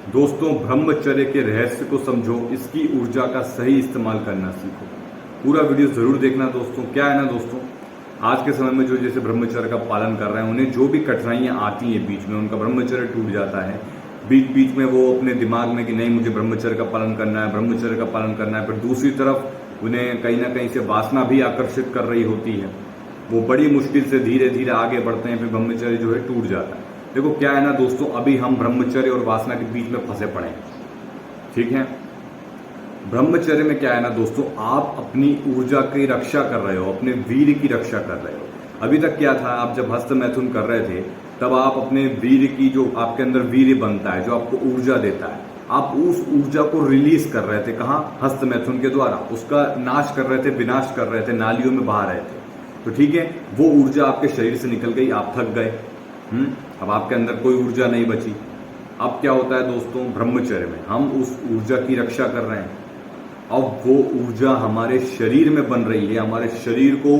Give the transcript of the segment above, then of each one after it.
दोस्तों, ब्रह्मचर्य के रहस्य को समझो, इसकी ऊर्जा का सही इस्तेमाल करना सीखो। पूरा वीडियो जरूर देखना दोस्तों। क्या है ना दोस्तों, आज के समय में जो जैसे ब्रह्मचर्य का पालन कर रहे हैं, उन्हें जो भी कठिनाइयां आती हैं बीच में, उनका ब्रह्मचर्य टूट जाता है। बीच बीच में वो अपने दिमाग में कि नहीं मुझे ब्रह्मचर्य का पालन करना है, ब्रह्मचर्य का पालन करना है, फिर दूसरी तरफ उन्हें कहीं ना कहीं से वासना भी आकर्षित कर रही होती है। वो बड़ी मुश्किल से धीरे धीरे आगे बढ़ते हैं, फिर ब्रह्मचर्य जो है टूट जाता है। देखो क्या है ना दोस्तों, अभी हम ब्रह्मचर्य और वासना के बीच में फंसे पड़े हैं, ठीक है। ब्रह्मचर्य में क्या है ना दोस्तों, आप अपनी ऊर्जा की रक्षा कर रहे हो, अपने वीर की रक्षा कर रहे हो। अभी तक क्या था, आप जब हस्त मैथुन कर रहे थे तब आप अपने वीर की, जो आपके अंदर वीर बनता है, जो आपको ऊर्जा देता है, आप उस ऊर्जा को रिलीज कर रहे थे। कहाँ? हस्त मैथुन के द्वारा उसका नाश कर रहे थे, विनाश कर रहे थे, नालियों में बहा रहे थे। तो ठीक है, वो ऊर्जा आपके शरीर से निकल गई, आप थक गए। अब आपके अंदर कोई ऊर्जा नहीं बची। अब क्या होता है दोस्तों, ब्रह्मचर्य में हम उस ऊर्जा की रक्षा कर रहे हैं। अब वो ऊर्जा हमारे शरीर में बन रही है, हमारे शरीर को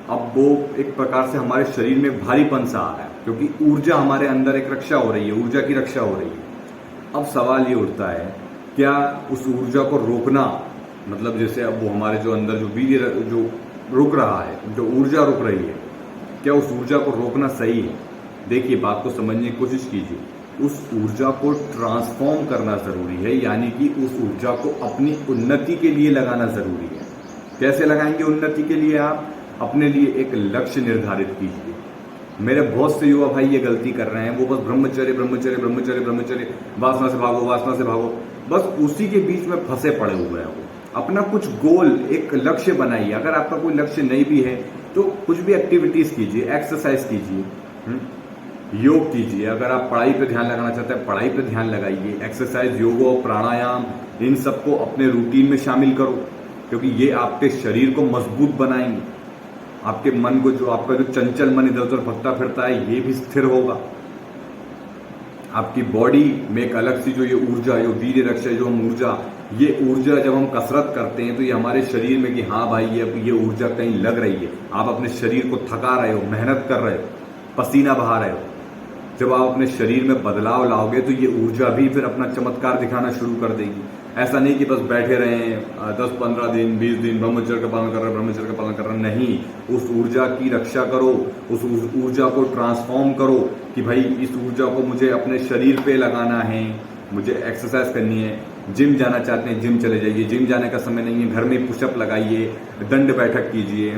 अब वो एक प्रकार से हमारे शरीर में भारीपन सा आ रहा है, क्योंकि ऊर्जा हमारे अंदर एक रक्षा हो रही है, ऊर्जा की रक्षा हो रही है। अब सवाल ये उठता है, क्या उस ऊर्जा को रोकना, मतलब जैसे अब वो हमारे जो अंदर जो वीर्य जो रुक रहा है, जो ऊर्जा रुक रही है, क्या उस ऊर्जा को रोकना सही है? देखिए, बात को समझने की कोशिश कीजिए। उस ऊर्जा को ट्रांसफॉर्म करना जरूरी है, यानी कि उस ऊर्जा को अपनी उन्नति के लिए लगाना जरूरी है। कैसे लगाएंगे उन्नति के लिए? आप अपने लिए एक लक्ष्य निर्धारित कीजिए। मेरे बहुत से युवा भाई ये गलती कर रहे हैं, वो बस ब्रह्मचर्य ब्रह्मचर्य ब्रह्मचर्य ब्रह्मचर्य, वासना से भागो वासना से भागो, बस उसी के बीच में फंसे पड़े हुए हैं। वो अपना कुछ गोल, एक लक्ष्य बनाइए। अगर आपका कोई लक्ष्य नहीं भी है तो कुछ भी एक्टिविटीज कीजिए, एक्सरसाइज कीजिए, योग कीजिए। अगर आप पढ़ाई पे ध्यान लगाना चाहते हैं, पढ़ाई पे ध्यान लगाइए। एक्सरसाइज, योग और प्राणायाम, इन सबको अपने रूटीन में शामिल करो, क्योंकि ये आपके शरीर को मजबूत बनाएंगे। आपके मन को, जो आपका जो चंचल मन इधर उधर भटकता फिरता है, ये भी स्थिर होगा। आपकी बॉडी में एक अलग सी जो ये ऊर्जा, जो वीर्य रक्षा, जो हम ऊर्जा, ये ऊर्जा जब हम कसरत करते हैं तो ये हमारे शरीर में कि हाँ भाई ये ऊर्जा कहीं लग रही है। आप अपने शरीर को थका रहे हो, मेहनत कर रहे हो, पसीना बहा रहे हो। जब आप अपने शरीर में बदलाव लाओगे तो ये ऊर्जा भी फिर अपना चमत्कार दिखाना शुरू कर देगी। ऐसा नहीं कि बस बैठे रहे 10-15 दिन 20 दिन ब्रह्मचर्य का पालन कर रहे हैं, ब्रह्मचर्य का पालन कर रहे हैं, नहीं। उस ऊर्जा की रक्षा करो, उस ऊर्जा को ट्रांसफॉर्म करो कि भाई इस ऊर्जा को मुझे अपने शरीर पे लगाना है, मुझे एक्सरसाइज करनी है। जिम जाना चाहते हैं, जिम चले जाइए। जिम जाने का समय नहीं है, घर में पुशअप लगाइए, दंड बैठक कीजिए,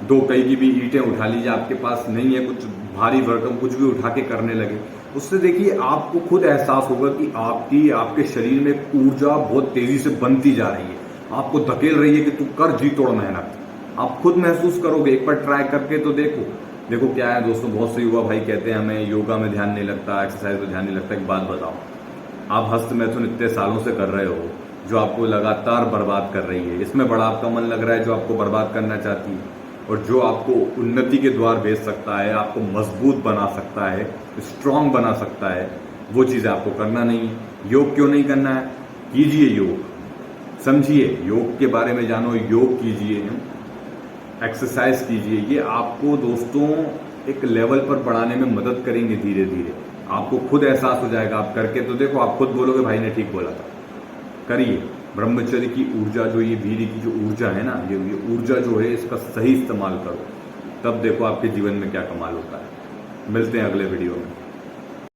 2 कई की भी ईंटें उठा लीजिए। आपके पास नहीं है कुछ भारी भरकम, कुछ भी उठा के करने लगे। उससे देखिए आपको खुद एहसास होगा कि आपके शरीर में ऊर्जा बहुत तेजी से बनती जा रही है, आपको धकेल रही है कि तू कर जी तोड़ मेहनत। आप खुद महसूस करोगे, एक बार ट्राई करके तो देखो क्या है दोस्तों, बहुत से युवा भाई कहते हैं हमें योगा में ध्यान नहीं लगता, एक्सरसाइज में ध्यान नहीं लगता। एक बात बताओ, आप हस्त मैथुन इतने सालों से कर रहे हो, जो आपको लगातार बर्बाद कर रही है, इसमें बड़ा आपका मन लग रहा है, जो आपको बर्बाद करना चाहती है, और जो आपको उन्नति के द्वार भेज सकता है, आपको मजबूत बना सकता है, स्ट्रांग बना सकता है, वो चीज़ें आपको करना नहीं है। योग क्यों नहीं करना है? कीजिए योग, समझिए, योग के बारे में जानो, योग कीजिए, एक्सरसाइज कीजिए। ये आपको दोस्तों एक लेवल पर बढ़ाने में मदद करेंगे। धीरे धीरे आपको खुद एहसास हो जाएगा। आप करके तो देखो, आप खुद बोलोगे भाई ने ठीक बोला था। करिए। ब्रह्मचर्य की ऊर्जा, जो ये वीर्य की जो ऊर्जा है ना, ये ऊर्जा जो है, इसका सही इस्तेमाल करो, तब देखो आपके जीवन में क्या कमाल होता है। मिलते हैं अगले वीडियो में।